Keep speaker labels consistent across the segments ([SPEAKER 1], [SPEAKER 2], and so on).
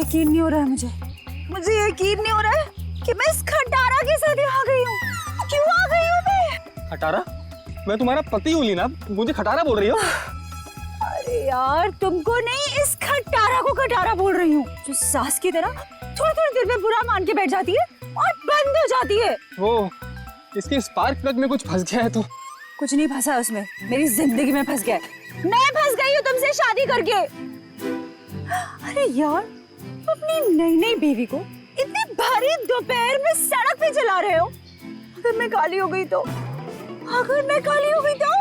[SPEAKER 1] यकीन नहीं हो रहा है मुझे यकीन नहीं हो रहा है कि मैं इस खटारा के साथ यहाँ आ गई हूँ। क्यों आ गई हूँ मैं?
[SPEAKER 2] खटारा? मैं तुम्हारा पति हूँ लीना, मुझे खटारा बोल रही हो?
[SPEAKER 1] अरे यार तुमको नहीं, इस खटारा को खटारा बोल रही हूँ, जो सास की तरह थोड़ी थोड़ी देर में बुरा मान के बैठ जाती है और बंद हो जाती है।
[SPEAKER 2] वो इसके स्पार्क प्लग में कुछ फंस गया है तो।
[SPEAKER 1] कुछ नहीं फंसा है उसमें, मेरी जिंदगी में फंस गया है। मैं फंस गई हूँ तुमसे शादी करके। अरे यार, अपनी नई नई बीवी को इतनी भारी दोपहर में सड़क पे चला रहे हो। अगर मैं काली हो गई तो, अगर मैं काली हो गई तो,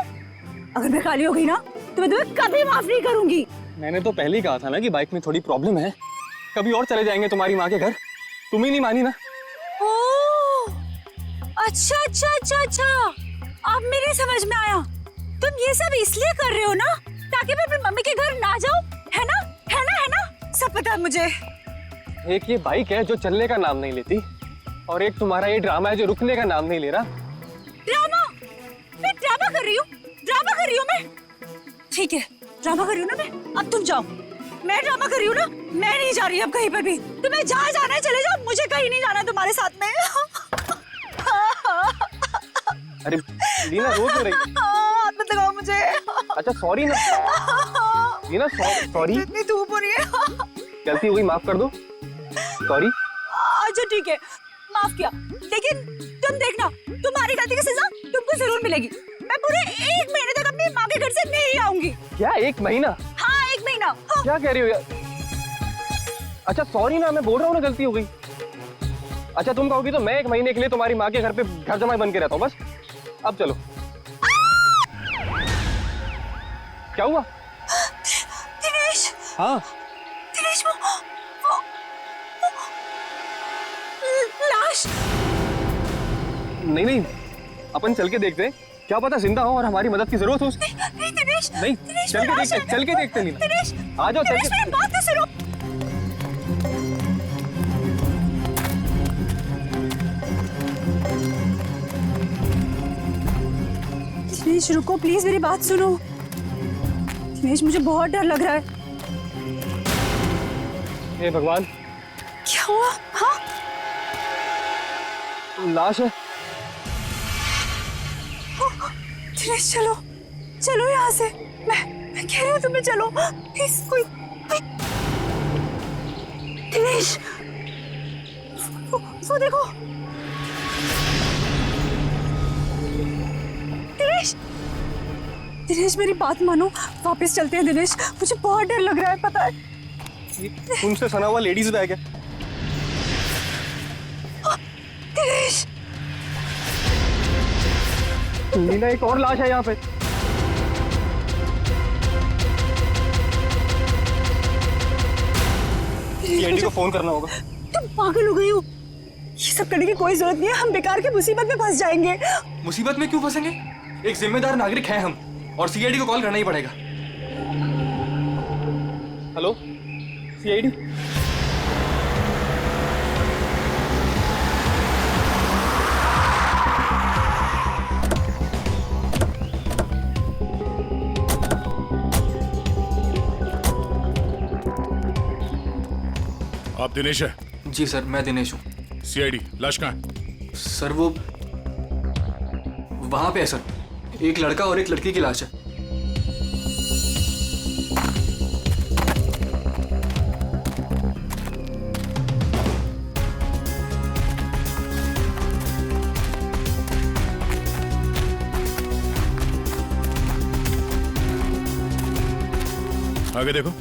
[SPEAKER 1] अगर मैं काली हो गई ना तो मैं तुम्हें कभी माफ नहीं करूंगी।
[SPEAKER 2] मैंने तो पहले ही कहा था ना कि बाइक में थोड़ी प्रॉब्लम है, कभी और चले जाएंगे तुम्हारी माँ के घर। तुम ही नहीं मानी ना।
[SPEAKER 1] ओह, अच्छा अच्छा अच्छा अच्छा, अब मेरी समझ में आया। तुम ये सब इसलिए कर रहे हो ना ताकि मैं अपनी मम्मी के घर ना जाऊं, है ना? है ना? है ना? सब पता है मुझे।
[SPEAKER 2] एक ये बाइक है जो चलने का नाम नहीं लेती, और एक तुम्हारा ये ड्रामा है जो रुकने का नाम नहीं ले रहा।
[SPEAKER 1] ड्रामा? मैं ड्रामा कर रही हूँ? ड्रामा कर रही हूँ मैं? ठीक है, ड्रामा कर रही हूँ ना मैं। अब तुम जाओ। मैं ड्रामा कर रही हूँ ना, मैं नहीं जा रही अब कहीं पर भी। तुम्हें जहाँ जाना है चले जाओ, मुझे कहीं नहीं जाना तुम्हारे साथ में।
[SPEAKER 2] अरे लीना रो क्यों रही है?
[SPEAKER 1] हाथ मत लगाओ मुझे।
[SPEAKER 2] अच्छा सॉरी ना लीना, सॉरी।
[SPEAKER 1] इतनी धूप हो रही है।
[SPEAKER 2] गलती हो गई, माफ कर दो। सॉरी।
[SPEAKER 1] अच्छा ठीक है, माफ किया, लेकिन तुम देखना, तुम्हारी गलती की सजा तुमको जरूर मिलेगी। मैं पूरे 1 महीने तक अपनी माँ के घर से नहीं आऊंगी।
[SPEAKER 2] क्या 1 महीना?
[SPEAKER 1] हाँ 1 महीना। हाँ।
[SPEAKER 2] क्या कह रही हो यार? अच्छा सॉरी ना, मैं बोल रहा हूँ ना गलती हो गई। अच्छा तुम कहोगी तो मैं 1 महीने के लिए तुम्हारी माँ के घर पे घर जमाई बन के रहता हूँ बस। अब चलो। क्या हुआ?
[SPEAKER 1] दिनेश।
[SPEAKER 2] हाँ
[SPEAKER 1] दिनेश, वो लाश।
[SPEAKER 2] नहीं, अपन चल के देखते हैं, क्या पता जिंदा हो और हमारी मदद की जरूरत हो उसको।
[SPEAKER 1] नहीं दिनेश,
[SPEAKER 2] नहीं,
[SPEAKER 1] दिनेश,
[SPEAKER 2] चल के देखते लीना।
[SPEAKER 1] दिनेश,
[SPEAKER 2] आ जाओ, चल
[SPEAKER 1] दिनेश,
[SPEAKER 2] के।
[SPEAKER 1] मेरी बात तो सुनो। दिनेश रुको प्लीज, मेरी बात सुनो। दिनेश मुझे बहुत डर लग रहा है।
[SPEAKER 2] हे भगवान,
[SPEAKER 1] क्या हुआ? हाँ
[SPEAKER 2] लाश है।
[SPEAKER 1] दिनेश चलो, चलो यहाँ से। मैं कह रही हूँ तुम्हें चलो प्लीज। कोई दिनेश, वो देखो। दिनेश, दिनेश मेरी बात मानो, वापस चलते हैं दिनेश, मुझे बहुत डर लग रहा है पता है।
[SPEAKER 2] तुमसे सना हुआ लेडीज बैग है।
[SPEAKER 1] दिनेश,
[SPEAKER 2] लीना एक और लाश है यहाँ पे। सीआईडी को फोन करना होगा।
[SPEAKER 1] तुम पागल हो गई हो? ये सब करने की कोई जरूरत नहीं है, हम बेकार की मुसीबत में फंस जाएंगे।
[SPEAKER 2] मुसीबत में क्यों फंसेंगे? एक जिम्मेदार नागरिक है हम, और सीआईडी को कॉल करना ही पड़ेगा। Hello CID.
[SPEAKER 3] आप दिनेश है?
[SPEAKER 4] जी सर, मैं दिनेश हूँ।
[SPEAKER 3] सीआईडी, लाश कहाँ है?
[SPEAKER 4] सर वो वहाँ पे है सर, एक लड़का और एक लड़की की लाश है।
[SPEAKER 3] आगे देखो।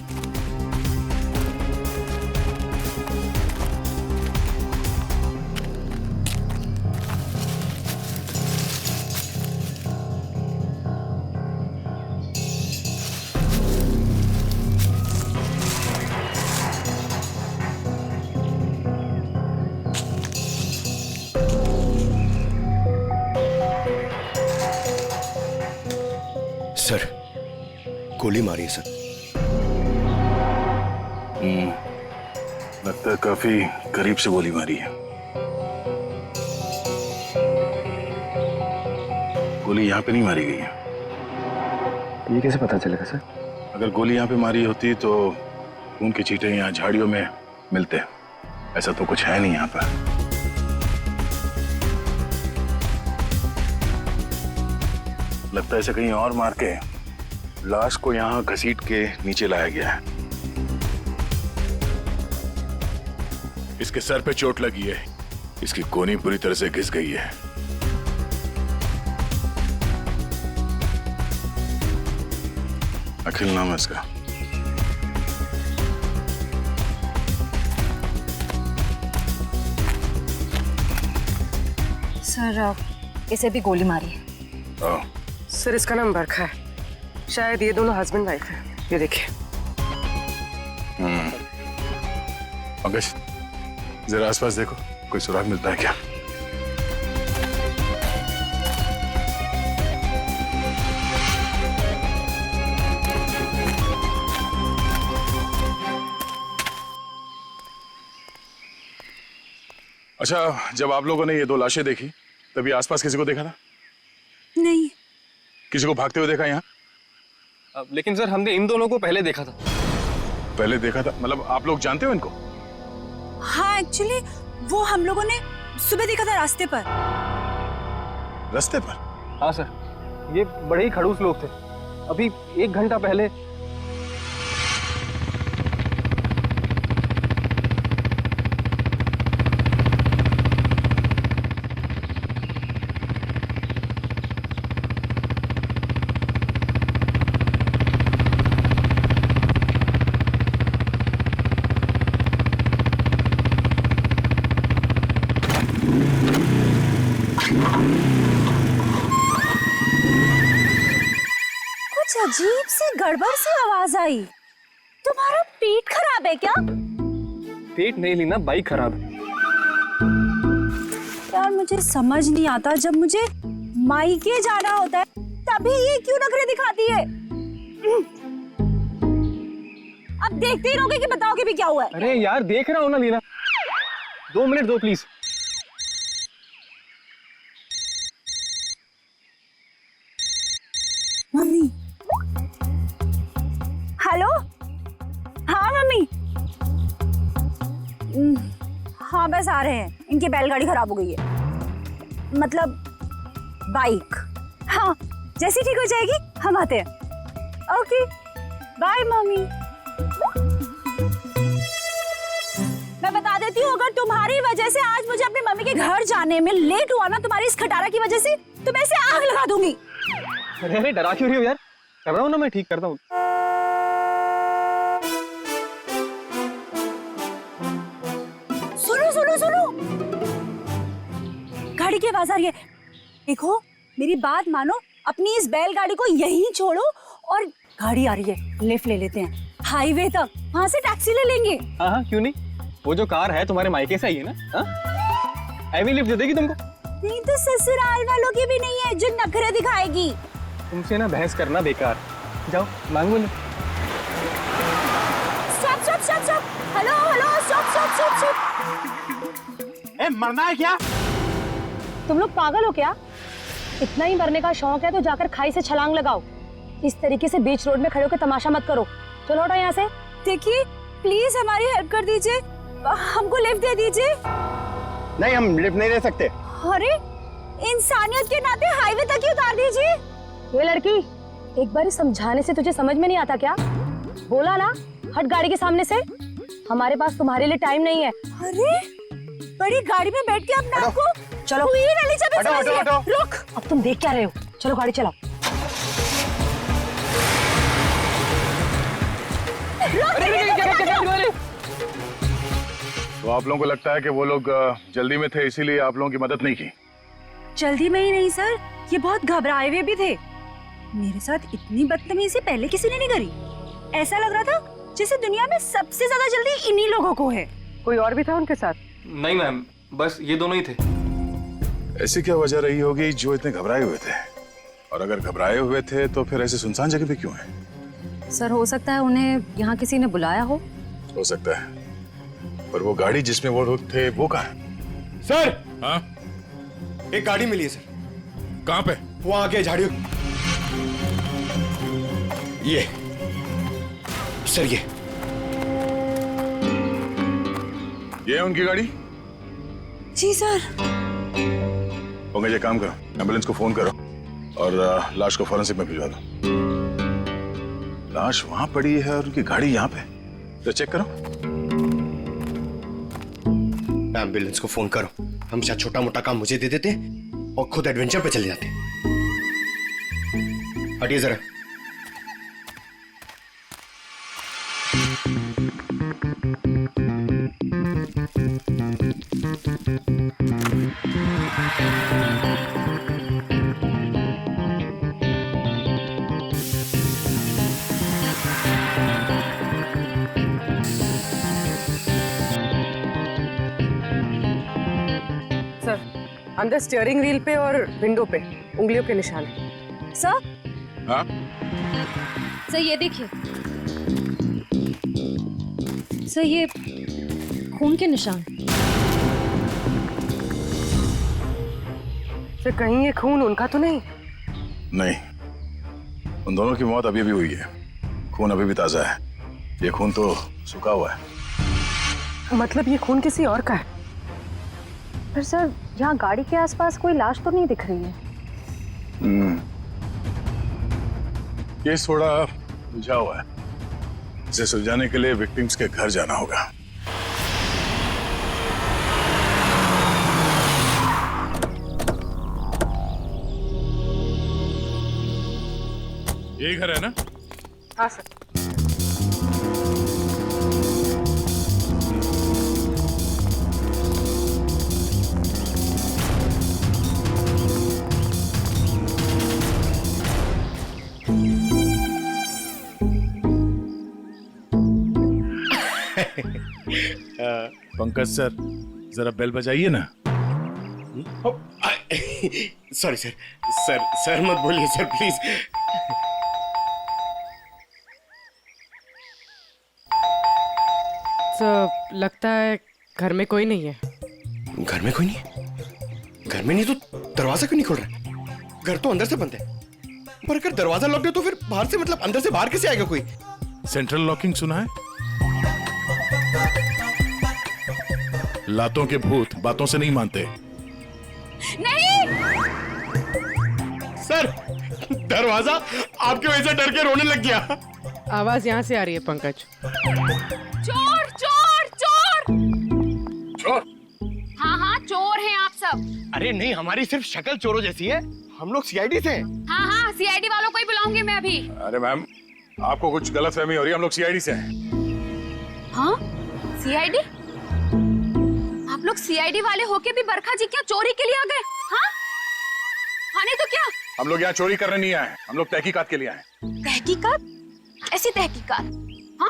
[SPEAKER 5] सर, गोली मारी है सर।
[SPEAKER 6] लगता है काफी करीब से गोली मारी है। गोली यहाँ पे नहीं मारी गई है।
[SPEAKER 2] ये कैसे पता चलेगा सर?
[SPEAKER 6] अगर गोली यहाँ पे मारी होती तो खून के छींटे यहाँ झाड़ियों में मिलते हैं। ऐसा तो कुछ है नहीं यहाँ पर। लगता है इसे कहीं और मार के लाश को यहाँ घसीट के नीचे लाया गया है।
[SPEAKER 3] इसके सर पे चोट लगी है, इसकी कोहनी पूरी तरह से घिस गई है।
[SPEAKER 6] अखिल नाम है इसका।
[SPEAKER 1] सर इसे भी गोली मारी है।
[SPEAKER 6] ओह,
[SPEAKER 7] सर इसका नाम बरखा है, शायद ये दोनों हस्बैंड वाइफ है। ये देखिए।
[SPEAKER 6] पंकज जरा आसपास देखो, कोई सुराग मिलता है क्या? अच्छा, जब आप लोगों ने ये 2 लाशें देखी तभी आसपास किसी को देखा था?
[SPEAKER 1] नहीं।
[SPEAKER 6] किसी को भागते हुए देखा यहाँ?
[SPEAKER 2] लेकिन सर हमने इन दोनों को पहले देखा था।
[SPEAKER 6] पहले देखा था मतलब आप लोग जानते हो इनको?
[SPEAKER 1] हाँ एक्चुअली वो हम लोगों ने सुबह देखा था रास्ते पर।
[SPEAKER 6] रास्ते पर?
[SPEAKER 2] हाँ सर, ये बड़े ही खड़ूस लोग थे। अभी 1 घंटा पहले।
[SPEAKER 1] अजीब सी गड़बड़ सी आवाज आई। तुम्हारा पेट खराब है क्या?
[SPEAKER 2] पेट नहीं लीना, बाइक खराब है।
[SPEAKER 1] यार मुझे समझ नहीं आता, जब मुझे मायके जाना होता है तभी ये क्यों नखरे दिखाती है? अब देखते ही रहोगे कि बताओगे भी क्या हुआ है?
[SPEAKER 2] अरे यार देख रहा हूँ ना लीना, 2 मिनट दो प्लीज।
[SPEAKER 1] मम्मी। हेलो। हाँ मम्मी। हाँ बस आ रहे हैं, इनकी बैलगाड़ी खराब हो गई है, मतलब बाइक। हाँ जैसी ठीक हो जाएगी हम आते हैं। Okay bye mummy. मैं बता देती हूँ, अगर तुम्हारी वजह से आज मुझे अपनी मम्मी के घर जाने में लेट हुआ ना, तुम्हारी इस खटारा की वजह से, तो मैं इसे आग लगा दूंगी।
[SPEAKER 2] अरे डरा क्यों रही हो यार? कर रहा हूँ ना, मैं ठीक करता हूँ।
[SPEAKER 1] सुनो सुनो सुनो, गाड़ी की आवाज आ रही है। देखो मेरी बात मानो, अपनी इस बैलगाड़ी को यहीं छोड़ो और गाड़ी आ रही है, लिफ्ट ले लेते हैं हाईवे तक, वहां से टैक्सी ले लेंगे।
[SPEAKER 2] हाँ हाँ क्यों नहीं, वो जो कार है तुम्हारे मायके से ही है ना। हाँ एवी लिफ्ट दे देगी तुमको।
[SPEAKER 1] नहीं तो ससुराल वालों की भी नहीं है जो नखरे दिखाएगी।
[SPEAKER 2] तुमसे ना बहस करना बेकार, जाओ मांगो ना।
[SPEAKER 1] Stop stop stop stop, hello hello stop stop stop stop.
[SPEAKER 8] ए, मरना है क्या?
[SPEAKER 9] तुम लोग पागल हो क्या? इतना ही मरने का शौक है तो जाकर खाई से छलांग लगाओ। इस तरीके से बीच रोड में खड़े होकर तमाशा मत करो। चलो हटो यहाँ से।
[SPEAKER 1] देखिए प्लीज हमारी हेल्प कर दीजिए, हमको लिफ्ट दे दीजिए।
[SPEAKER 8] नहीं, हम लिफ्ट नहीं दे सकते।
[SPEAKER 1] अरे इंसानियत के नाते हाईवे तक ही उतार दीजिए।
[SPEAKER 9] ये लड़की, एक बार समझाने से तुझे समझ में नहीं आता क्या? बोला ना हट गाड़ी के सामने से। हमारे पास तुम्हारे लिए टाइम नहीं है।
[SPEAKER 1] अरे बड़ी गाड़ी में बैठ के अपने आप को
[SPEAKER 9] चलो
[SPEAKER 1] क्वीन एलिजाबेथ समझ रही है। रुक।
[SPEAKER 9] अब तुम देख क्या रहे हो? चलो गाड़ी चलाओ।
[SPEAKER 6] तो आप लोगों को लगता है कि वो लोग जल्दी में थे इसीलिए आप लोगों की मदद नहीं की?
[SPEAKER 1] जल्दी में ही नहीं सर, ये बहुत घबराए हुए भी थे। मेरे साथ इतनी बदतमीजी पहले किसी ने नहीं करी। ऐसा लग रहा था जैसे दुनिया में सबसे ज्यादा जल्दी इन्हीं लोगों को है।
[SPEAKER 7] कोई और भी था उनके साथ?
[SPEAKER 4] नहीं मैम, बस ये दोनों ही थे।
[SPEAKER 6] ऐसी क्या वजह रही होगी जो इतने घबराए हुए थे? और अगर घबराए हुए थे तो फिर ऐसे सुनसान जगह पे क्यों है?
[SPEAKER 9] सर हो सकता है उन्हें यहाँ किसी ने बुलाया हो
[SPEAKER 6] सकता है, पर वो गाड़ी जिसमें वो लोग थे वो कहाँ है?
[SPEAKER 5] सर,
[SPEAKER 3] हाँ
[SPEAKER 5] एक गाड़ी मिली है सर।
[SPEAKER 3] कहाँ पे?
[SPEAKER 5] वो आगे झाड़ियों। ये सर, ये
[SPEAKER 6] ये है उनकी गाड़ी?
[SPEAKER 1] जी सर।
[SPEAKER 6] पंकज एक काम करो, एम्बुलेंस को फोन करो और लाश को फॉरेंसिक में भिजवा दो। लाश वहां पड़ी है और उनकी गाड़ी यहाँ पे, तो चेक करो।
[SPEAKER 5] एम्बुलेंस को फोन करो। हमेशा छोटा मोटा काम मुझे दे देते और खुद एडवेंचर पे चले जाते। हटिए जरा।
[SPEAKER 7] सर, अंदर स्टीयरिंग व्हील पे और विंडो पे उंगलियों के निशान हैं।
[SPEAKER 1] सर,
[SPEAKER 6] हाँ
[SPEAKER 1] सर ये देखिए। सर ये खून के निशान।
[SPEAKER 7] सर कहीं ये खून उनका तो नहीं?
[SPEAKER 6] नहीं, उन दोनों की मौत अभी भी हुई है। खून अभी भी ताजा है। ये खून तो सूखा हुआ है।
[SPEAKER 7] मतलब ये खून किसी और का है?
[SPEAKER 9] पर सर यहाँ गाड़ी के आसपास कोई लाश तो नहीं दिख रही है।
[SPEAKER 6] केस थोड़ा उलझा हुआ है। इसे सुलझाने के लिए विक्टिम्स के घर जाना होगा। यही घर है ना?
[SPEAKER 7] हाँ सर।
[SPEAKER 6] पंकज सर, जरा बेल बजाइए ना।
[SPEAKER 5] सॉरी सर, सर मत बोलिए सर प्लीज।
[SPEAKER 7] तो लगता है घर में कोई नहीं है।
[SPEAKER 5] घर में कोई नहीं है? घर में नहीं तो दरवाजा क्यों नहीं खोल रहा? घर तो अंदर से बंद है। पर अगर दरवाजा लॉक है तो फिर बाहर से, मतलब अंदर से बाहर कैसे आएगा कोई?
[SPEAKER 6] सेंट्रल लॉकिंग सुना है? लातों के भूत बातों से नहीं मानते।
[SPEAKER 1] नहीं।
[SPEAKER 5] सर, दरवाजा आपकी वजह से डर के रोने लग गया।
[SPEAKER 7] आवाज यहाँ से आ रही है पंकज।
[SPEAKER 1] चोर चोर चोर।
[SPEAKER 6] चोर?
[SPEAKER 1] हाँ हाँ चोर हैं आप सब।
[SPEAKER 5] अरे नहीं, हमारी सिर्फ शक्ल चोरों जैसी है। हम लोग सीआईडी से हैं।
[SPEAKER 1] हाँ हाँ सीआईडी वालों को ही बुलाऊंगी मैं अभी।
[SPEAKER 6] अरे मैम, आपको कुछ गलतफहमी हो रही है। हम लोग सीआईडी से हैं।
[SPEAKER 1] हाँ सीआईडी? आप लोग सीआईडी वाले होके भी बरखा जी क्या चोरी के लिए आ गए? हाँ हाँ नहीं तो क्या?
[SPEAKER 6] हम लोग यहाँ चोरी करने नहीं आए, हम लोग तहकीकात के लिए आए।
[SPEAKER 1] तहकीकात? ऐसी तहकीकात? हाँ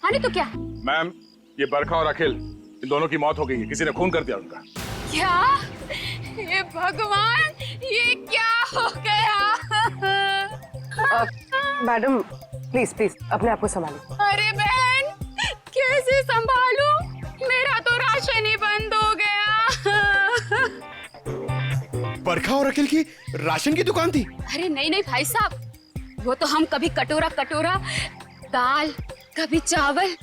[SPEAKER 1] हाँ नहीं तो क्या?
[SPEAKER 6] मैम, ये बरखा और अखिल, इन दोनों की मौत हो गई है। किसी ने खून कर दिया उनका।
[SPEAKER 1] क्या? ये भगवान, ये क्या हो गया?
[SPEAKER 7] मैडम प्लीज प्लीज अपने आप को संभालिए।
[SPEAKER 1] अरे बहन, कैसे संभालूं? मेरा तो राशन ही बंद हो गया।
[SPEAKER 5] बरखा और अखिल की राशन की दुकान थी?
[SPEAKER 1] अरे नहीं नहीं भाई साहब, वो तो हम कभी कटोरा कटोरा दाल, कभी चावल,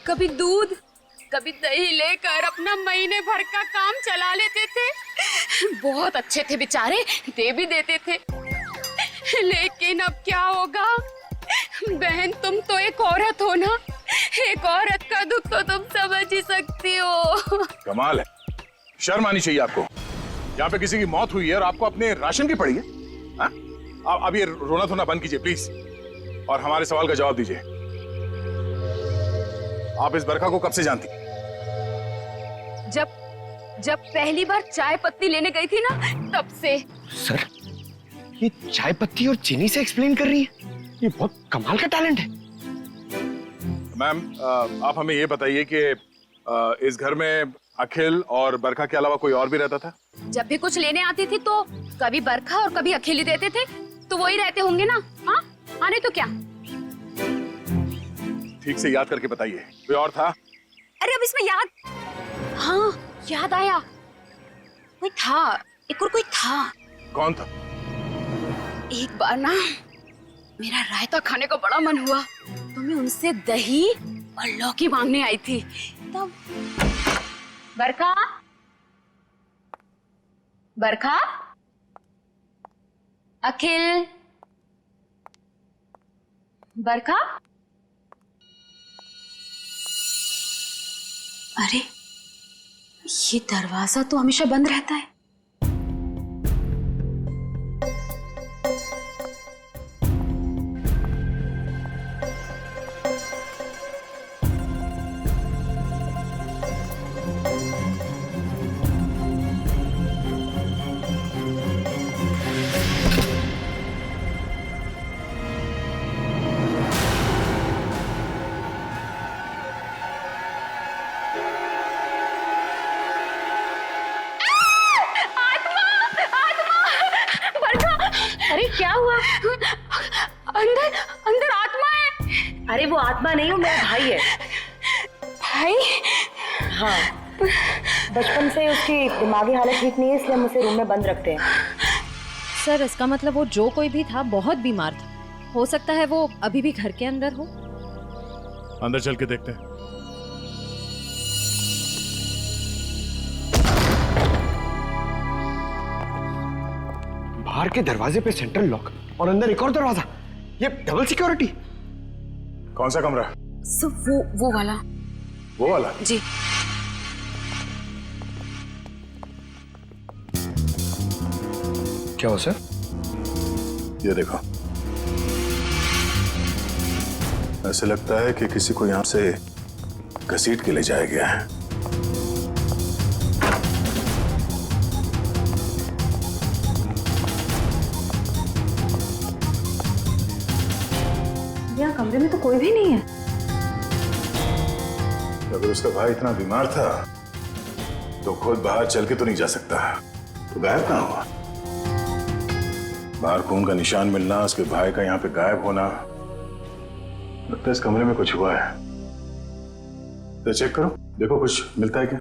[SPEAKER 1] कभी दूध, कभी दही लेकर अपना महीने भर का काम चला लेते थे। बहुत अच्छे थे बेचारे, दे भी देते थे। लेकिन अब क्या होगा? बहन तुम तो एक औरत हो ना, एक औरत का दुख तो तुम समझ ही सकती हो।
[SPEAKER 6] कमाल है, शर्म आनी चाहिए आपको। यहाँ पे किसी की मौत हुई है और आपको अपने राशन की पड़ी है। हाँ? अब ये रोना धोना बंद कीजिए प्लीज, और हमारे सवाल का जवाब दीजिए। आप इस बरखा को कब से जानती?
[SPEAKER 1] जब पहली बार चाय पत्ती लेने गई थी ना, तब से।
[SPEAKER 5] सर, ये चाय पत्ती और चीनी से एक्सप्लेन कर रही है? ये बहुत कमाल का टैलेंट है।
[SPEAKER 6] मैम, आप हमें ये बताइए कि इस घर में अखिल और बरखा के अलावा कोई और भी रहता था?
[SPEAKER 1] जब भी कुछ लेने आती थी तो कभी बरखा और कभी अखिल ही देते थे, तो वही रहते होंगे ना। हाँ आने तो क्या?
[SPEAKER 6] ठीक से याद करके बताइए, कोई और था?
[SPEAKER 1] अरे अब इसमें याद, हाँ याद आया, कोई था, एक और कोई था।
[SPEAKER 6] कौन था?
[SPEAKER 1] एक बार ना मेरा रायता खाने का बड़ा मन हुआ, तो मैं उनसे दही और लौकी मांगने आई थी। बरखा, बरखा, अखिल, बरखा। अरे ये दरवाजा तो हमेशा बंद रहता है।
[SPEAKER 9] अरे क्या हुआ?
[SPEAKER 1] अंदर अंदर आत्मा है।
[SPEAKER 9] अरे वो आत्मा नहीं, वो मेरा भाई है।
[SPEAKER 1] भाई?
[SPEAKER 9] हाँ, बचपन से उसकी दिमागी हालत ठीक नहीं है, इसलिए हम उसे रूम में बंद रखते हैं।
[SPEAKER 10] सर इसका मतलब वो जो कोई भी था बहुत बीमार था। हो सकता है वो अभी भी घर के अंदर हो।
[SPEAKER 3] अंदर चल के देखते हैं।
[SPEAKER 5] बाहर के दरवाजे पे सेंट्रल लॉक और अंदर एक और दरवाजा, ये डबल सिक्योरिटी।
[SPEAKER 6] कौन सा कमरा?
[SPEAKER 1] सब वो वाला।
[SPEAKER 6] वो वाला?
[SPEAKER 1] जी।
[SPEAKER 5] क्या हो सर?
[SPEAKER 6] ये देखो, ऐसे लगता है कि किसी को यहां से घसीट के ले जाया गया है।
[SPEAKER 9] यहाँ कमरे में तो कोई भी नहीं है।
[SPEAKER 6] अगर उसका भाई इतना बीमार था तो खुद बाहर चल के तो नहीं जा सकता, तो गायब कहाँ हुआ? बाहर खून का निशान मिलना, उसके भाई का यहाँ पे गायब होना, लगता है इस कमरे में कुछ हुआ है। तो चेक करो, देखो कुछ मिलता है क्या।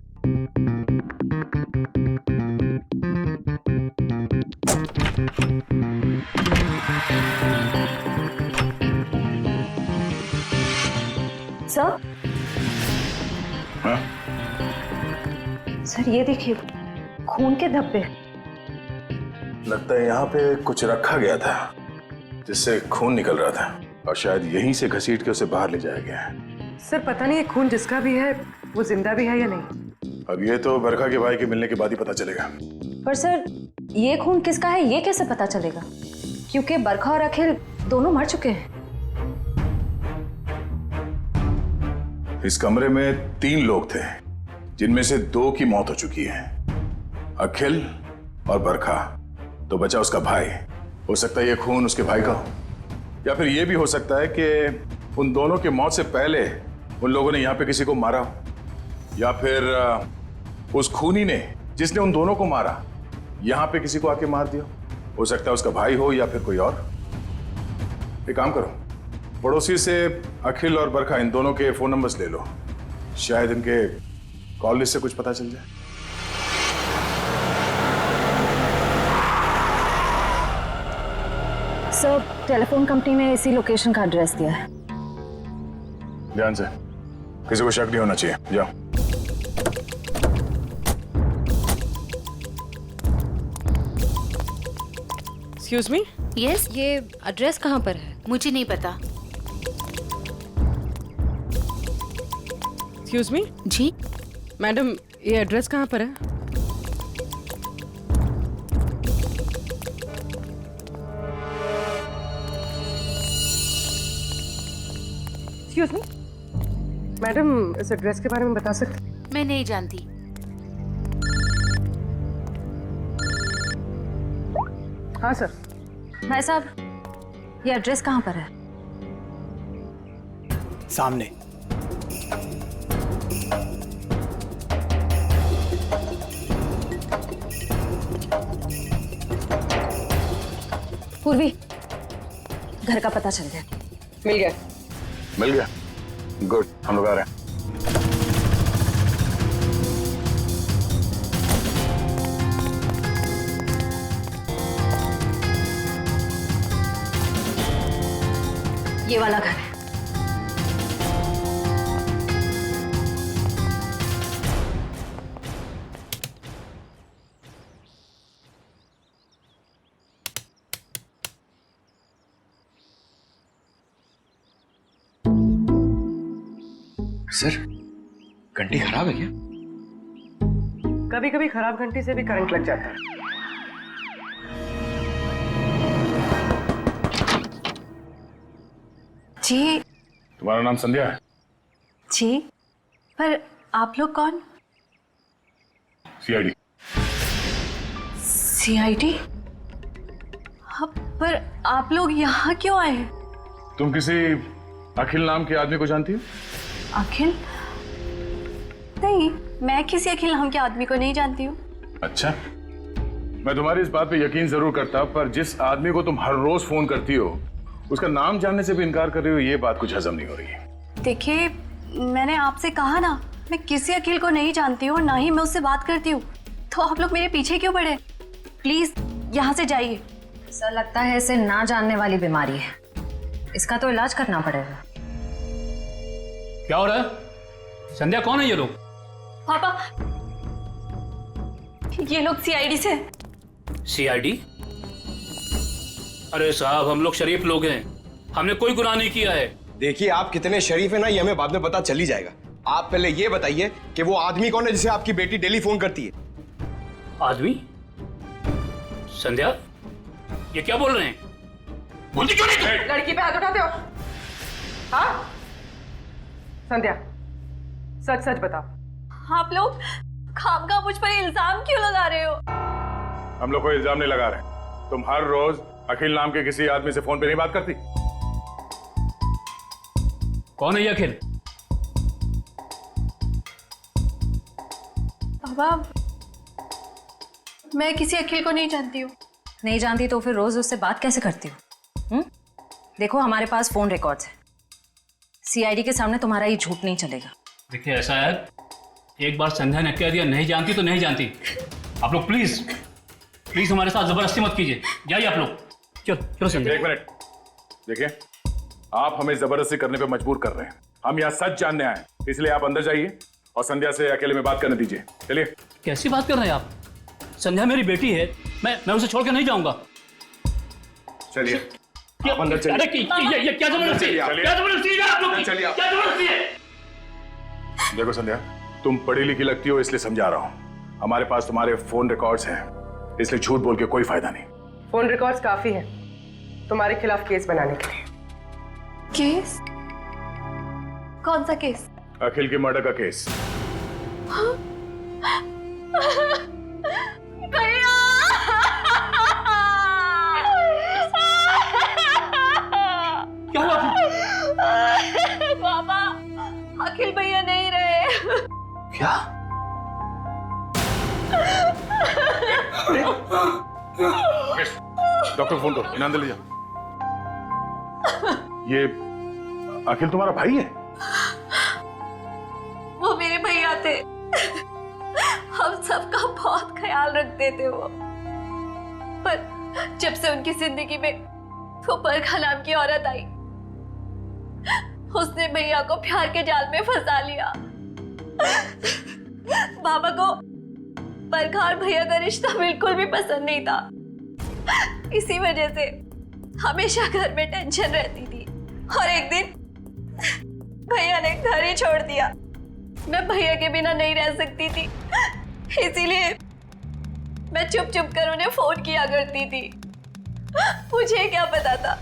[SPEAKER 9] सर,
[SPEAKER 6] हाँ?
[SPEAKER 9] सर ये देखिए, खून के धब्बे।
[SPEAKER 6] लगता है यहाँ पे कुछ रखा गया था जिससे खून निकल रहा था और शायद यहीं से घसीट के उसे बाहर ले जाया गया है।
[SPEAKER 7] सर पता नहीं ये खून जिसका भी है वो जिंदा भी है या नहीं।
[SPEAKER 6] अब ये तो बरखा के भाई के मिलने के बाद ही पता चलेगा।
[SPEAKER 9] पर सर ये खून किसका है ये कैसे पता चलेगा? क्योंकि बरखा और अखिल दोनों मर चुके हैं।
[SPEAKER 6] इस कमरे में 3 लोग थे, जिनमें से 2 की मौत हो चुकी है, अखिल और बरखा। तो बचा उसका भाई। हो सकता है ये खून उसके भाई का हो, या फिर ये भी हो सकता है कि उन दोनों की मौत से पहले उन लोगों ने यहाँ पे किसी को मारा हो, या फिर उस खूनी ने जिसने उन दोनों को मारा यहाँ पे किसी को आके मार दिया। हो सकता है उसका भाई हो या फिर कोई और। एक काम करो, पड़ोसी से अखिल और बरखा इन दोनों के फोन नंबर्स ले लो, शायद इनके कॉल लिस्ट से कुछ पता चल जाए।
[SPEAKER 9] सर टेलीफोन कंपनी ने इसी लोकेशन का एड्रेस दिया है।
[SPEAKER 6] ध्यान से, किसी को शक नहीं होना चाहिए। जाओ।
[SPEAKER 10] एक्सक्यूज मी,
[SPEAKER 1] यस,
[SPEAKER 10] ये एड्रेस कहाँ पर है?
[SPEAKER 1] मुझे नहीं पता।
[SPEAKER 10] एक्सक्यूज मी
[SPEAKER 1] जी?
[SPEAKER 10] मैडम, ये एड्रेस कहाँ पर है?
[SPEAKER 7] एक्सक्यूज मी मैडम, इस एड्रेस के बारे में बता सकते?
[SPEAKER 1] मैं नहीं जानती।
[SPEAKER 7] हाँ सर।
[SPEAKER 9] भाई साहब, ये एड्रेस कहाँ पर है?
[SPEAKER 8] सामने।
[SPEAKER 9] पूर्वी, घर का पता चल गया।
[SPEAKER 7] मिल गया।
[SPEAKER 6] मिल गया? गुड, हम लोग आ रहे हैं।
[SPEAKER 9] ये वाला घर है।
[SPEAKER 5] सर घंटी खराब है क्या?
[SPEAKER 7] कभी कभी खराब घंटी से भी करंट लग जाता है।
[SPEAKER 1] जी
[SPEAKER 6] तुम्हारा नाम संध्या है?
[SPEAKER 1] जी, पर आप लोग कौन?
[SPEAKER 6] सीआईडी।
[SPEAKER 1] सीआईडी? पर आप लोग यहाँ क्यों आए?
[SPEAKER 6] तुम किसी अखिल नाम के आदमी को जानती हो?
[SPEAKER 1] अखिल? नहीं, मैं किसी अखिल नाम के आदमी को नहीं जानती हूँ।
[SPEAKER 6] अच्छा, मैं तुम्हारी इस बात पे यकीन जरूर करता, पर जिस आदमी को तुम हर रोज फोन करती हो उसका नाम जानने से भी इनकार कर रही हो, ये बात कुछ हजम नहीं हो रही है।
[SPEAKER 1] देखिए, मैंने आपसे कहा ना, मैं किसी अखिल को नहीं जानती हूँ और ना ही मैं उससे बात करती हूँ, तो आप लोग मेरे पीछे क्यों पड़े? प्लीज यहाँ से जाइए।
[SPEAKER 10] सर लगता है इसे ना जानने वाली बीमारी है, इसका तो इलाज करना पड़ेगा।
[SPEAKER 11] क्या हो रहा है? संध्या कौन है ये लोग?
[SPEAKER 1] पापा, ये लोग सीआईडी से।
[SPEAKER 11] सीआईडी? अरे साहब, हम लोग शरीफ लोग हैं, हमने कोई गुनाह नहीं किया है।
[SPEAKER 5] देखिए आप कितने शरीफ है ना, ये हमें बाद में पता चल ही जाएगा। आप पहले ये बताइए कि वो आदमी कौन है जिसे आपकी बेटी डेली फोन करती है?
[SPEAKER 11] आदमी? संध्या, ये क्या बोल रहे हैं? बोलती क्यों नहीं?
[SPEAKER 7] लड़की पे हाथ उठाते हो? हाँ संध्या, सच सच बताओ।
[SPEAKER 1] आप लोग खामखा मुझ पर इल्जाम क्यों लगा रहे हो?
[SPEAKER 6] हम लोग कोई इल्जाम नहीं लगा रहे। तुम हर रोज अखिल नाम के किसी आदमी से फोन पे नहीं बात करती?
[SPEAKER 11] कौन है ये अखिल?
[SPEAKER 1] पापा, मैं किसी अखिल को नहीं जानती हूँ।
[SPEAKER 10] नहीं जानती तो फिर रोज उससे बात कैसे करती हो? देखो हमारे पास फोन रिकॉर्ड्स है, सीआईडी के सामने तुम्हारा ये झूठ नहीं चलेगा।
[SPEAKER 11] देखिए ऐसा है, एक बार संध्या ने कह दिया नहीं जानती तो नहीं जानती। आप लोग प्लीज प्लीज हमारे साथ जबरदस्ती मत कीजिए, जाइए आप लोग। चलो चलो संध्या।
[SPEAKER 6] एक मिनट, देखिए आप हमें जबरदस्ती करने पे मजबूर कर रहे हैं। हम यहाँ सच जानने आए, इसलिए आप अंदर जाइए और संध्या से अकेले में बात करने दीजिए। चलिए।
[SPEAKER 11] कैसी बात कर रहे हैं आप? संध्या मेरी बेटी है, मैं उसे छोड़ के नहीं जाऊंगा।
[SPEAKER 6] चलिए आप अंदर चलिए।
[SPEAKER 11] अरे ये क्या जबरदस्ती है? क्या जबरदस्ती है आप लोग की?
[SPEAKER 6] चलिए।
[SPEAKER 11] क्या जबरदस्ती है?
[SPEAKER 6] देखो संध्या, तुम पढ़ी लिखी लगती हो इसलिए समझा रहा हूँ। हमारे पास तुम्हारे फोन रिकॉर्ड्स हैं, इसलिए झूठ बोल के कोई फायदा नहीं।
[SPEAKER 7] फोन रिकॉर्ड्स काफी है तुम्हारे खिलाफ केस बनाने के लिए।
[SPEAKER 1] केस? कौन सा केस?
[SPEAKER 6] अखिल के मर्डर का केस।
[SPEAKER 1] भैया!
[SPEAKER 11] क्या हुआ?
[SPEAKER 1] पापा, अखिल भैया नहीं रहे।
[SPEAKER 11] क्या?
[SPEAKER 6] डॉक्टर फोन करो, इन्हें अंदर ले जाओ। ये अखिल तुम्हारा भाई है?
[SPEAKER 1] वो मेरे भैया थे, हम सबका बहुत ख्याल रखते थे वो। पर जब से उनकी जिंदगी में वो बरखा नाम की औरत आई, उसने भैया को प्यार के जाल में फंसा लिया। बाबा को बरखा और भैया का रिश्ता बिल्कुल भी पसंद नहीं था। इसी वजह से हमेशा घर में टेंशन रहती थी और एक दिन भैया ने घर ही छोड़ दिया। मैं भैया के बिना नहीं रह सकती थी, इसीलिए मैं चुप चुप कर उन्हें फोन किया करती थी। मुझे क्या पता था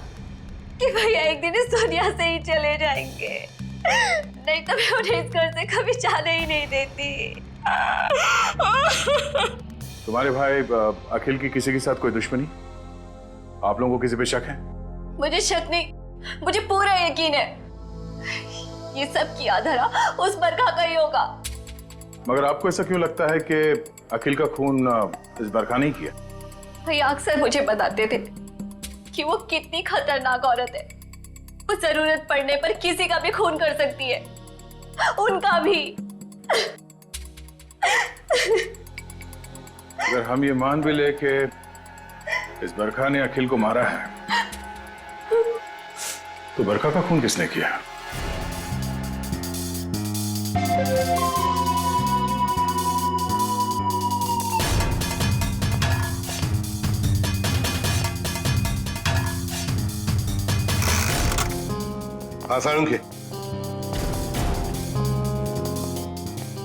[SPEAKER 1] कि भैया एक दिन इस दुनिया से ही चले जाएंगे, नहीं तो मैं उन्हें इस घर से कभी जाने ही नहीं देती।
[SPEAKER 6] तुम्हारे भाई अखिल की किसी के साथ कोई दुश्मनी? आप लोगों को किसी पे शक है?
[SPEAKER 1] मुझे शक नहीं, मुझे पूरा यकीन है ये सब किया धरा उस बरखा का ही होगा।
[SPEAKER 6] मगर आपको ऐसा क्यों लगता है कि अखिल का खून इस बरखा नहीं किया?
[SPEAKER 1] भैया अक्सर मुझे बताते थे कि वो कितनी खतरनाक औरत है। वो जरूरत पड़ने पर किसी का भी खून कर सकती है, उनका भी।
[SPEAKER 6] अगर हम ये मान भी ले कि इस बरखा ने अखिल को मारा है, तो बरखा का खून किसने किया?
[SPEAKER 5] हाँ सारुण के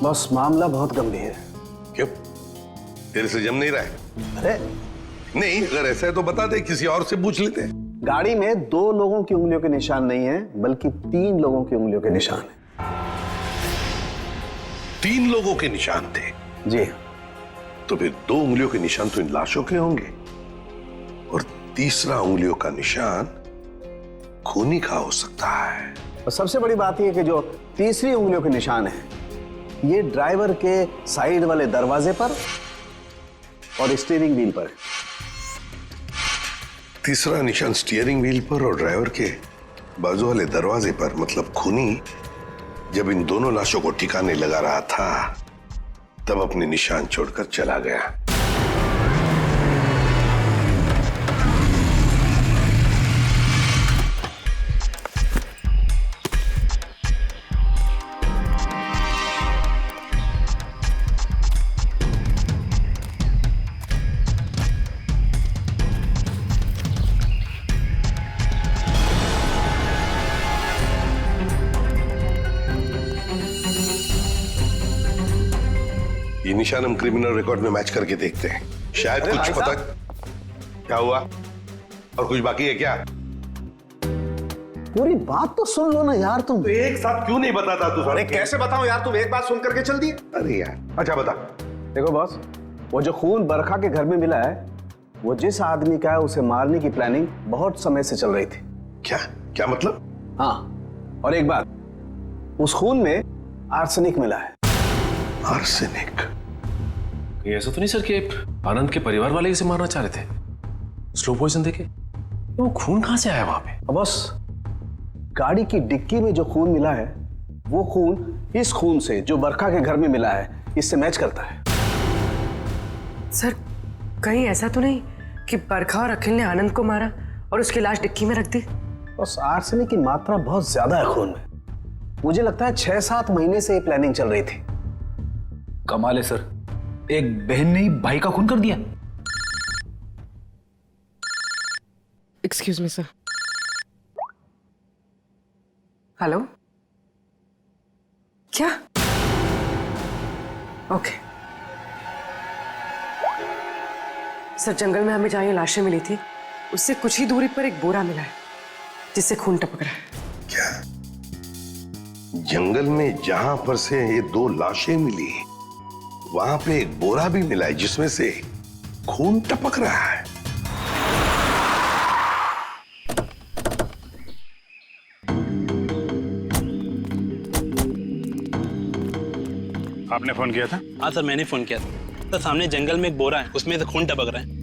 [SPEAKER 8] बस मामला बहुत गंभीर है।
[SPEAKER 12] क्यों? तेरे से जम नहीं रहा है?
[SPEAKER 8] अरे
[SPEAKER 12] नहीं, अगर ऐसा है तो बता दे, किसी और से पूछ लेते हैं।
[SPEAKER 8] गाड़ी में 2 लोगों की उंगलियों के निशान नहीं है, बल्कि 3 लोगों की उंगलियों के निशान है।
[SPEAKER 12] 3 लोगों के निशान थे?
[SPEAKER 8] जी।
[SPEAKER 12] तो फिर 2 उंगलियों के निशान तो इन लाशों के होंगे, और तीसरा उंगलियों का निशान खूनी का हो सकता है।
[SPEAKER 8] और सबसे बड़ी बात यह कि जो तीसरी उंगलियों के निशान है, ये ड्राइवर के साइड वाले दरवाजे पर और स्टीयरिंग व्हील पर है।
[SPEAKER 12] तीसरा निशान स्टीयरिंग व्हील पर और ड्राइवर के बाजू वाले दरवाजे पर, मतलब खूनी जब इन दोनों लाशों को ठिकाने लगा रहा था तब अपने निशान छोड़कर चला गया। ये निशान हम क्रिमिनल रिकॉर्ड में मैच करके देखते हैं, शायद कुछ पता। क्या हुआ? और कुछ बाकी है क्या?
[SPEAKER 8] पूरी बात तो सुन लो ना यार तुम।
[SPEAKER 12] तो एक साथ क्यों नहीं बताता तू?
[SPEAKER 8] अरे कैसे बताऊं यार, तुम एक बात सुन करके चल दिए।
[SPEAKER 12] अरे यार, अच्छा बता।
[SPEAKER 8] देखो बॉस, वो जो खून बरखा के घर में मिला है, वो जिस आदमी का है उसे मारने की प्लानिंग बहुत समय से चल रही थी।
[SPEAKER 12] क्या क्या मतलब?
[SPEAKER 8] हाँ, और एक बात, उस खून में आर्सेनिक मिला है।
[SPEAKER 12] आर्सेनिक?
[SPEAKER 13] ये ऐसा तो नहीं सर कि आनंद के परिवार वाले इसे मारना चाह रहे थे? स्लो पॉइजन देके? वो खून कहां से आया वहां पे?
[SPEAKER 8] बस गाड़ी की डिक्की में जो खून मिला है, वो खून इस खून से जो बरखा के घर में मिला है, इससे मैच करता है।
[SPEAKER 7] सर, कहीं ऐसा तो नहीं कि बरखा और अखिल ने आनंद को मारा और उसकी लाश डिक्की में रख दी?
[SPEAKER 8] बस आर्सेनिक की मात्रा बहुत ज्यादा है खून में। मुझे लगता है 6-7 महीने से ये प्लानिंग चल रही थी।
[SPEAKER 2] कमाल है सर, एक बहन ने ही भाई का खून कर दिया।
[SPEAKER 7] Excuse me sir. हेलो? क्या? ओके सर, जंगल में हमें जहां ये लाशें मिली थी, उससे कुछ ही दूरी पर एक बोरा मिला है जिससे खून टपक रहा है।
[SPEAKER 12] क्या? जंगल में जहां पर से ये 2 लाशें मिली, वहां पे एक बोरा भी मिला है जिसमें से खून टपक रहा है।
[SPEAKER 14] आपने फोन किया था?
[SPEAKER 15] हाँ सर, मैंने फोन किया था। तो सामने जंगल में एक बोरा है, उसमें से खून टपक रहा है।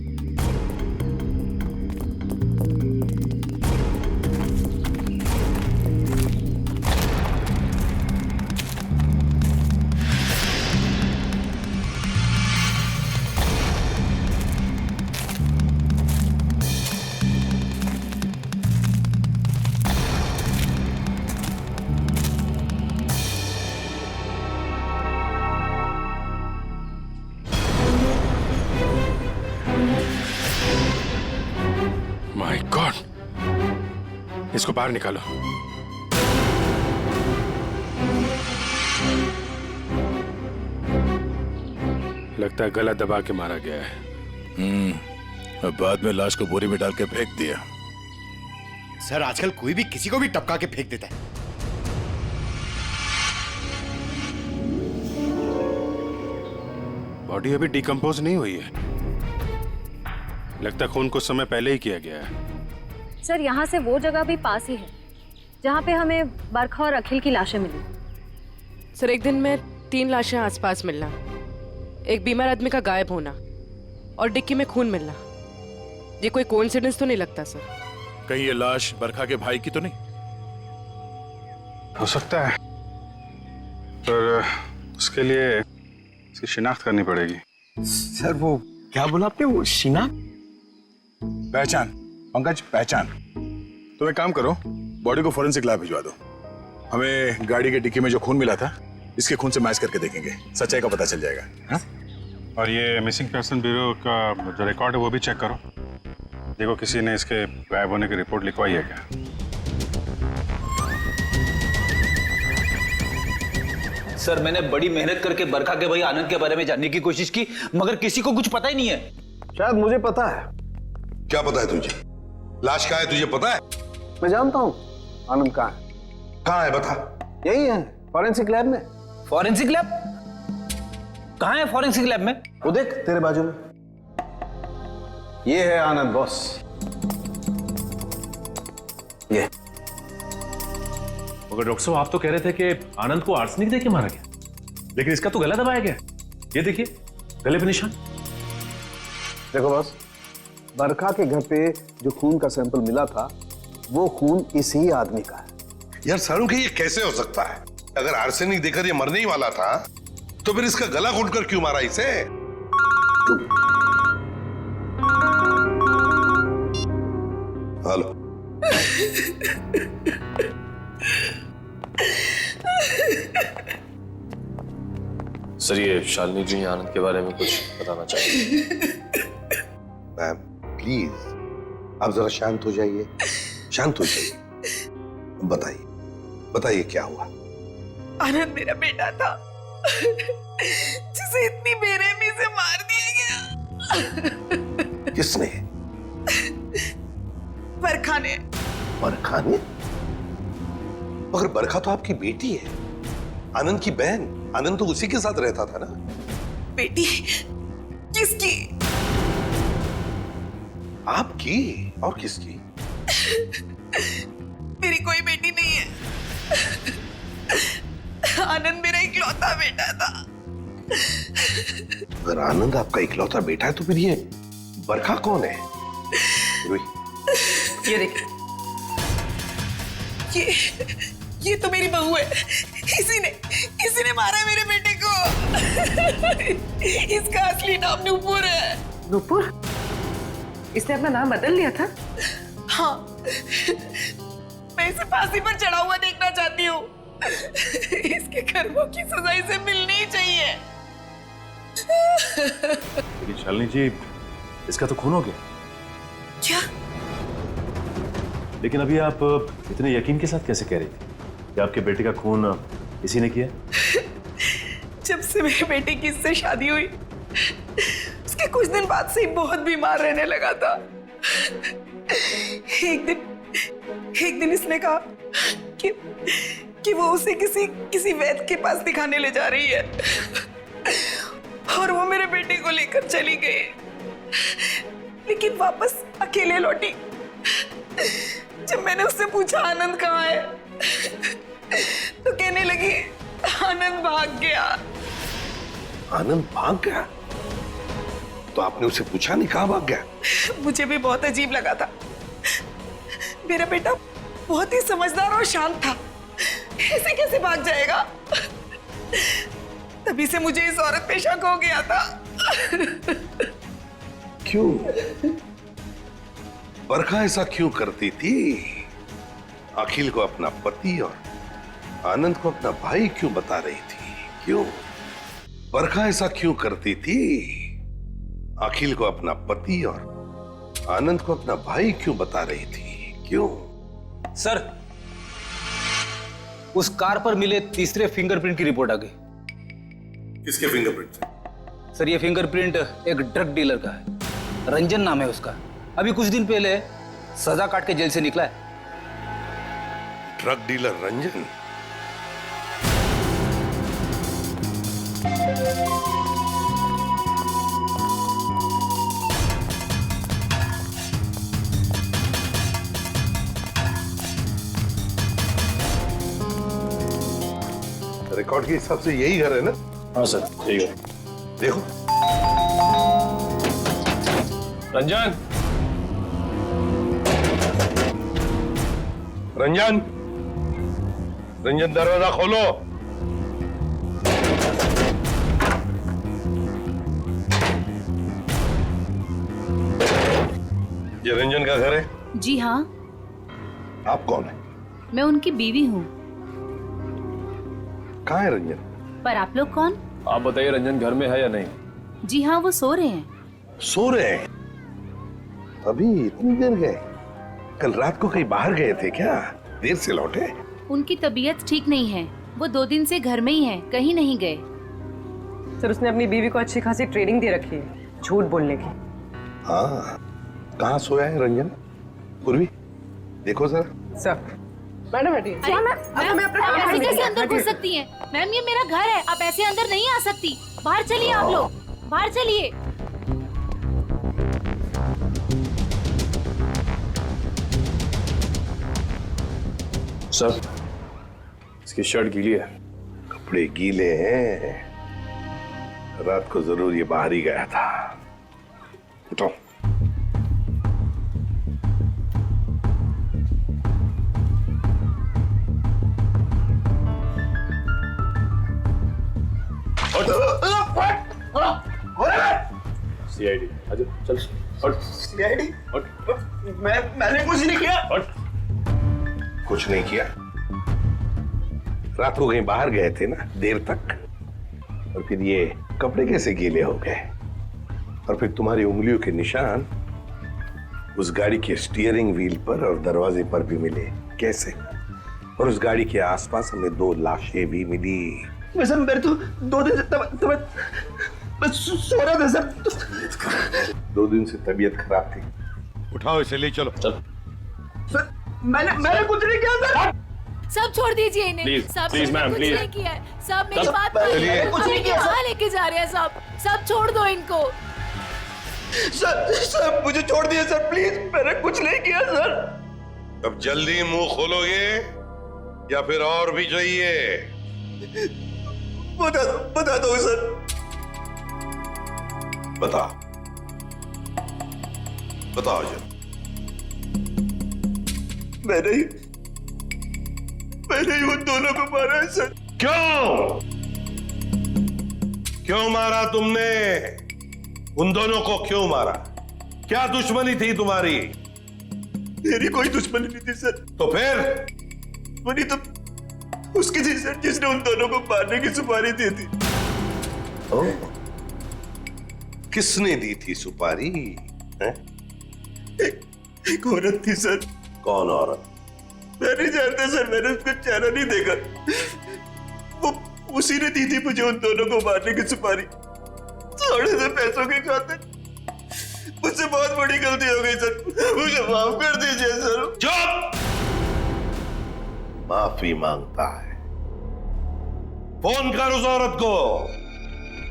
[SPEAKER 13] माय गॉड, इसको बाहर निकालो। लगता है गला दबा के मारा गया है।
[SPEAKER 6] अब बाद में लाश को बोरी में डाल के फेंक दिया।
[SPEAKER 5] सर, आजकल कोई भी किसी को भी टपका के फेंक देता है।
[SPEAKER 13] बॉडी अभी डिकम्पोज नहीं हुई है। लगता है खून कुछ समय पहले ही किया गया है।
[SPEAKER 10] सर, यहाँ से वो जगह भी पास ही है जहाँ पे हमें बरखा और अखिल की लाशें मिली।
[SPEAKER 7] सर, एक दिन में 3 लाशें आसपास मिलना, एक बीमार आदमी का गायब होना और डिक्की में खून मिलना, ये कोई कोइंसिडेंस तो नहीं लगता सर?
[SPEAKER 6] कहीं ये लाश बरखा के भाई की तो नहीं?
[SPEAKER 14] हो सकता है, पर उसके लिए इसकी शिनाख्त करनी पड़ेगी।
[SPEAKER 5] सर, वो क्या बोला आपने? वो शिनाख्त?
[SPEAKER 6] पहचान पंकज, पहचान। तुम एक काम करो, बॉडी को फोरेंसिक लैब भिजवा दो। हमें गाड़ी के डिक्की में जो खून मिला था, इसके खून से मैच करके देखेंगे, सच्चाई का पता चल जाएगा। हाँ?
[SPEAKER 14] और ये मिसिंग पर्सन ब्यूरो का जो रिकॉर्ड है वो भी चेक करो, देखो किसी ने इसके गायब होने की रिपोर्ट लिखवाई है क्या।
[SPEAKER 15] सर मैंने बड़ी मेहनत करके बरखा के भाई आनंद के बारे में जानने की कोशिश की, मगर किसी को कुछ पता ही नहीं है।
[SPEAKER 8] शायद मुझे पता है।
[SPEAKER 12] क्या पता है तुझे? लाश कहाँ है तुझे पता है?
[SPEAKER 8] मैं जानता हूँ आनंद कहाँ है।
[SPEAKER 12] कहाँ है बता।
[SPEAKER 8] यही है, फॉरेंसिक लैब में।
[SPEAKER 15] Forensic lab? कहाँ है फॉरेंसिक लैब में?
[SPEAKER 8] वो देख तेरे बाजू में, ये है आनंद बॉस। ये
[SPEAKER 13] मगर डॉक्टर साहब आप तो कह रहे थे कि आनंद को आर्सेनिक देके मारा गया, लेकिन इसका तो गला दबाया गया। ये देखिए गले पे निशान।
[SPEAKER 8] देखो बॉस, बरखा के घर पे जो खून का सैंपल मिला था वो खून इसी आदमी का है।
[SPEAKER 12] यार सारू के ये कैसे हो सकता है? अगर आर्सेनिक देकर ये मरने ही वाला था तो फिर इसका गला घोंटकर क्यों मारा इसे? हेलो।
[SPEAKER 13] सर ये शालिनी जी आनंद के बारे में कुछ बताना चाहिए।
[SPEAKER 12] मैम प्लीज आप जरा शांत हो जाइए, शांत हो जाइए। बताइए बताइए क्या हुआ?
[SPEAKER 16] आनंद मेरा बेटा था जिसे इतनी बेरहमी से मार दिया गया।
[SPEAKER 12] किसने?
[SPEAKER 16] बरखा ने।
[SPEAKER 12] बरखा ने? मगर बरखा तो आपकी बेटी है, आनंद की बहन। आनंद तो उसी के साथ रहता था ना।
[SPEAKER 16] बेटी? किसकी?
[SPEAKER 12] आपकी और किसकी?
[SPEAKER 16] मेरी कोई बेटी नहीं है। आनंद मेरा इकलौता बेटा था।
[SPEAKER 12] अगर आनंद आपका इकलौता बेटा है तो फिर ये बरखा कौन है?
[SPEAKER 16] ये देख, ये तो मेरी बहू है। इसी ने मारा मेरे बेटे को। इसका असली नाम नूपुर है।
[SPEAKER 7] नूपुर? इसने अपना नाम बदल लिया था?
[SPEAKER 16] हाँ, मैं इसे फांसी पर चढ़ा हुआ देखना चाहती हूँ। इसके कर्मों की सजा इसे मिलनी ही चाहिए।
[SPEAKER 13] लेकिन शालिनी जी इसका तो खून हो गया।
[SPEAKER 16] क्या?
[SPEAKER 13] लेकिन अभी आप इतने यकीन के साथ कैसे कह रही थी कि आपके बेटे का खून इसी ने किया?
[SPEAKER 16] जब से मेरे बेटे की इससे शादी हुई उसके कुछ दिन बाद से ही बहुत बीमार रहने लगा था। एक दिन इसने कहा कि वो उसे किसी वैद्य के पास दिखाने ले जा रही है और वो मेरे बेटे को लेकर चली गई, लेकिन वापस अकेले लौटी। जब मैंने उससे पूछा आनंद कहाँ है तो कहने लगी आनंद भाग गया।
[SPEAKER 12] आनंद भाग गया? तो आपने उसे पूछा नहीं कहाँ भाग गया?
[SPEAKER 16] मुझे भी बहुत अजीब लगा था। मेरा बेटा बहुत ही समझदार और शांत था, ऐसे कैसे भाग जाएगा? तभी से मुझे इस औरत पे शक हो गया था।
[SPEAKER 12] क्यों? बरखा ऐसा क्यों करती थी? अखिल को अपना पति और आनंद को अपना भाई क्यों बता रही थी? क्यों? बरखा ऐसा क्यों करती थी? अखिल को अपना पति और आनंद को अपना भाई क्यों बता रही थी? क्यों?
[SPEAKER 15] सर, उस कार पर मिले तीसरे फिंगरप्रिंट की रिपोर्ट आ गई।
[SPEAKER 12] किसके फिंगरप्रिंट?
[SPEAKER 15] सर ये फिंगरप्रिंट एक ड्रग डीलर का है, रंजन नाम है उसका। अभी कुछ दिन पहले सजा काट के जेल से निकला है।
[SPEAKER 12] Drug dealer Ranjan? रिकॉर्ड के हिसाब से यही घर है ना?
[SPEAKER 13] हाँ सर ठीक है।
[SPEAKER 12] देखो
[SPEAKER 13] रंजन,
[SPEAKER 12] रंजन, रंजन दरवाजा खोलो। ये रंजन का घर है?
[SPEAKER 1] जी हाँ।
[SPEAKER 12] आप कौन है?
[SPEAKER 1] मैं उनकी बीवी हूँ।
[SPEAKER 12] कहाँ है रंजन?
[SPEAKER 1] पर आप लोग कौन?
[SPEAKER 13] आप बताइए रंजन घर में है या नहीं?
[SPEAKER 1] जी हाँ, वो सो रहे हैं।
[SPEAKER 12] सो रहे हैं? अभी इतनी देर गए? कल रात को कहीं बाहर गए थे क्या? देर से लौटे?
[SPEAKER 1] उनकी तबीयत ठीक नहीं है,
[SPEAKER 10] वो 2 दिन से घर में ही है, कहीं नहीं गए।
[SPEAKER 17] सर उसने अपनी बीवी को अच्छी खासी ट्रेनिंग दे रखी है झूठ बोलने की।
[SPEAKER 12] हाँ, कहाँ सोया है रंजन? पूर्वी देखो जरा।
[SPEAKER 17] सर मैडम हटिए।
[SPEAKER 10] आप ऐसे कैसे अंदर घुस सकती हैं? मैम ये मेरा घर है, आप ऐसे अंदर नहीं आ सकती। बाहर चलिए आप लोग, बाहर चलिए।
[SPEAKER 2] सर इसकी शर्ट गीली है।
[SPEAKER 12] कपड़े गीले हैं, रात को जरूर ये बाहर ही गया था। उठो।
[SPEAKER 2] सीआईडी अच्छा चल।
[SPEAKER 12] सीआईडी? मैंने कुछ नहीं किया। कुछ नहीं किया? रात को कहीं बाहर गए थे ना देर तक, और फिर ये कपड़े कैसे गीले हो गए? और फिर तुम्हारी उंगलियों के निशान उस गाड़ी के स्टीयरिंग व्हील पर और दरवाजे पर भी मिले, कैसे? और उस गाड़ी के आसपास हमें 2 लाशें भी मिली।
[SPEAKER 5] वैसे मेरे तो 2 दिन से बस सो रहा था सर।
[SPEAKER 12] 2 दिन से तबीयत खराब थी।
[SPEAKER 3] उठाओ इसे, ले चलो।
[SPEAKER 2] चल।
[SPEAKER 5] सर मैंने कुछ नहीं किया सर।
[SPEAKER 10] सब छोड़ दीजिए इन्हें।
[SPEAKER 2] Please ma'am, please.
[SPEAKER 10] नहीं किया है सब, मेरी बात
[SPEAKER 5] कुछ नहीं किया।
[SPEAKER 10] कहाँ लेके जा रहे हैं सब छोड़ दो इनको।
[SPEAKER 5] सर मुझे छोड़ दिए सर, प्लीज। मैंने कुछ नहीं किया सर।
[SPEAKER 12] अब जल्दी मुंह खोलोगे या फिर और भी चाहिए?
[SPEAKER 5] बता दो सर।
[SPEAKER 12] बताओ जब।
[SPEAKER 5] मैंने ही उन दोनों को मारा है सर।
[SPEAKER 12] क्यों मारा तुमने? उन दोनों को क्यों मारा? क्या दुश्मनी थी तुम्हारी?
[SPEAKER 5] मेरी कोई दुश्मनी नहीं थी सर।
[SPEAKER 12] तो फिर?
[SPEAKER 5] दुश्मनी तो उसकी थी सर जिसने उन दोनों को मारने की सुपारी दी थी।
[SPEAKER 12] किसने दी थी सुपारी?
[SPEAKER 5] एक औरत थी सर।
[SPEAKER 12] कौन औरत?
[SPEAKER 5] मैं नहीं जानता सर, मैंने उसका चेहरा नहीं देखा। वो उसी ने दी थी मुझे उन दोनों को मारने की सुपारी, थोड़े से पैसों के खातिर। मुझसे बहुत बड़ी गलती हो गई सर, मुझे माफ कर दीजिए सर।
[SPEAKER 12] चुप! माफी मांगता है? फोन कर उस औरत को,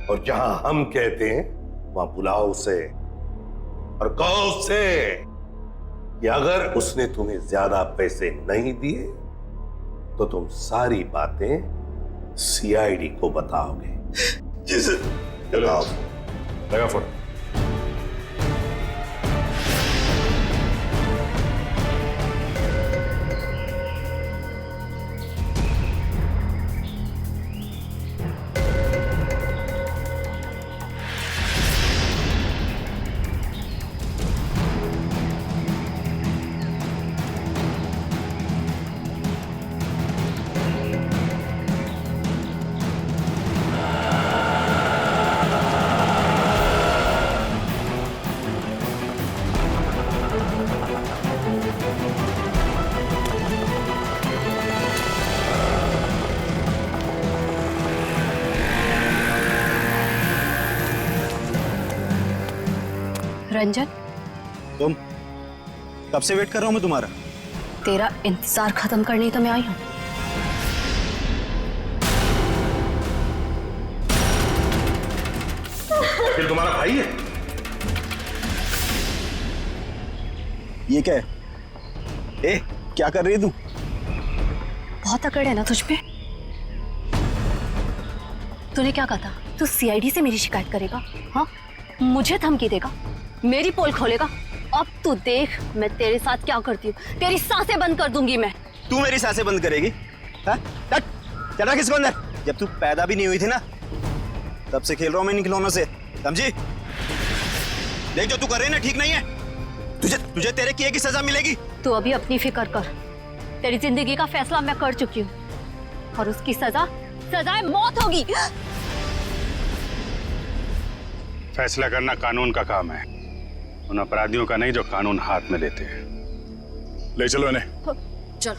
[SPEAKER 12] और जहां हम कहते हैं वहां बुलाओ उसे, और कहो उससे कि अगर उसने तुम्हें ज्यादा पैसे नहीं दिए तो तुम सारी बातें सीआईडी को बताओगे।
[SPEAKER 5] जी सर।
[SPEAKER 12] चलो
[SPEAKER 2] लगा फोन।
[SPEAKER 9] रंजन,
[SPEAKER 8] तुम कब से वेट कर रहा हूं मैं तुम्हारा।
[SPEAKER 9] तेरा इंतजार खत्म करने ही तो मैं आई हूं।
[SPEAKER 12] फिर तुम्हारा भाई है?
[SPEAKER 8] ये क्या है? क्या कर रही है तू?
[SPEAKER 9] बहुत अकड़ है ना तुझ पे। तूने क्या कहा था? तू सीआईडी से मेरी शिकायत करेगा? हाँ, मुझे धमकी देगा, मेरी पोल खोलेगा। अब तू देख मैं तेरे साथ क्या करती हूँ। तेरी सांसें बंद कर दूंगी मैं।
[SPEAKER 8] तू मेरी सांसें बंद करेगी? चला किसको अंदर? जब तू पैदा भी नहीं हुई थी ना, तब से खेल रहा हूं मैं इन खिलौनों से, समझी? देख जो तू कर रही है ना ठीक नहीं है। तुझे तेरे किए की सजा मिलेगी।
[SPEAKER 9] तू अभी अपनी फिक्र कर। तेरी जिंदगी का फैसला मैं कर चुकी हूँ, और उसकी सजाए मौत होगी।
[SPEAKER 14] फैसला करना कानून का काम है, उन अपराधियों का नहीं जो कानून हाथ में लेते हैं।
[SPEAKER 3] ले चलो इन्हें।
[SPEAKER 9] चलो।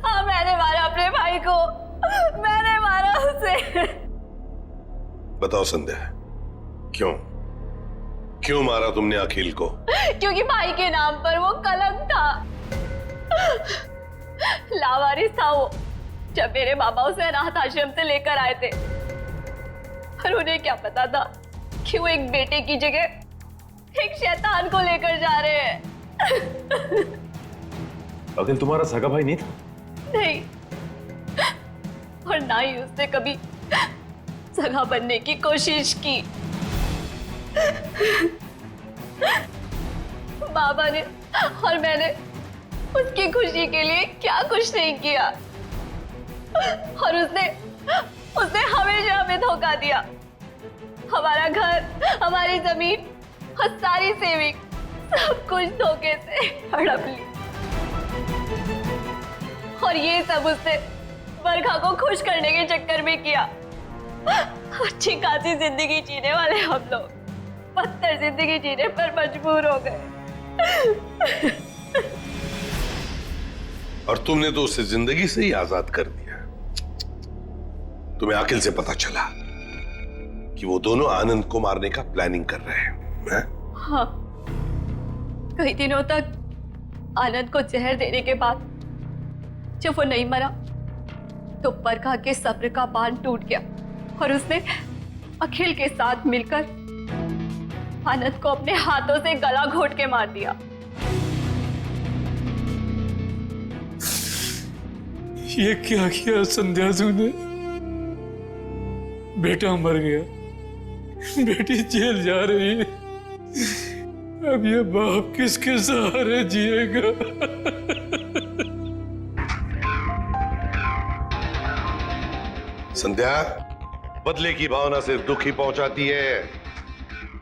[SPEAKER 1] हाँ, मैंने मारा अपने भाई को, मैंने मारा उसे।
[SPEAKER 12] बताओ संध्या, क्यों क्यों मारा तुमने अखिल को?
[SPEAKER 1] क्योंकि भाई के नाम पर वो कलंक था, लावारिस था वो। जब मेरे बाबा उसे अनाथ आश्रम से लेकर आए थे, पर उन्हें क्या पता था कि वो एक बेटे की जगह एक शैतान को लेकर जा रहे हैं।
[SPEAKER 13] अखिल तुम्हारा सगा भाई नहीं था?
[SPEAKER 1] नहीं, और ना ही उसने कभी सगा बनने की कोशिश की। बाबा ने और मैंने उसकी खुशी के लिए क्या कुछ नहीं किया, और उसने हमेशा हमें धोखा दिया। हमारा घर, हमारी जमीन और सारी सेविंग, सब कुछ धोखे से हड़प ली। और ये सब उसने बरखा को खुश करने के चक्कर में किया। अच्छी खासी जिंदगी जीने वाले हम लोग बदतर जिंदगी जीने पर मजबूर हो गए।
[SPEAKER 12] और तुमने तो उसे जिंदगी से ही आजाद कर दिया। तुम्हें अखिल से पता चला कि वो दोनों आनंद को मारने का प्लानिंग कर रहे हैं।
[SPEAKER 1] हाँ, कई दिनों तक आनंद को जहर देने के बाद जब वो नहीं मरा, तो बरखा के सब्र का बांध टूट गया और उसने अखिल के साथ मिलकर आनंद को अपने हाथों से गला घोट के मार दिया।
[SPEAKER 11] ये क्या किया संध्या तूने? बेटा मर गया, बेटी जेल जा रही है, अब ये बाप किसके सहारे जिएगा?
[SPEAKER 12] संध्या, बदले की भावना से दुख ही पहुंचाती है,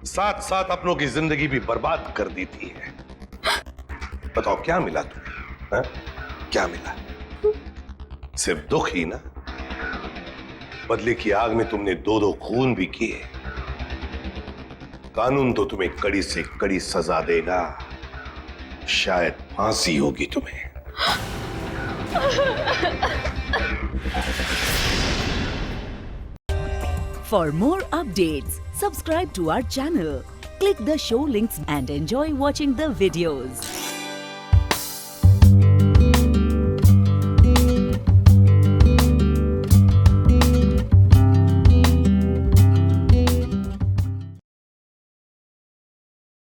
[SPEAKER 12] साथ साथ अपनों की जिंदगी भी बर्बाद कर देती है। बताओ क्या मिला तुम्हें? हा? क्या मिला? सिर्फ दुख ही ना। बदले की आग में तुमने दो दो खून भी किए। कानून तो तुम्हें कड़ी से कड़ी सजा देगा, शायद फांसी होगी तुम्हें।
[SPEAKER 18] For more updates, subscribe to our channel, click the show links and enjoy watching the videos.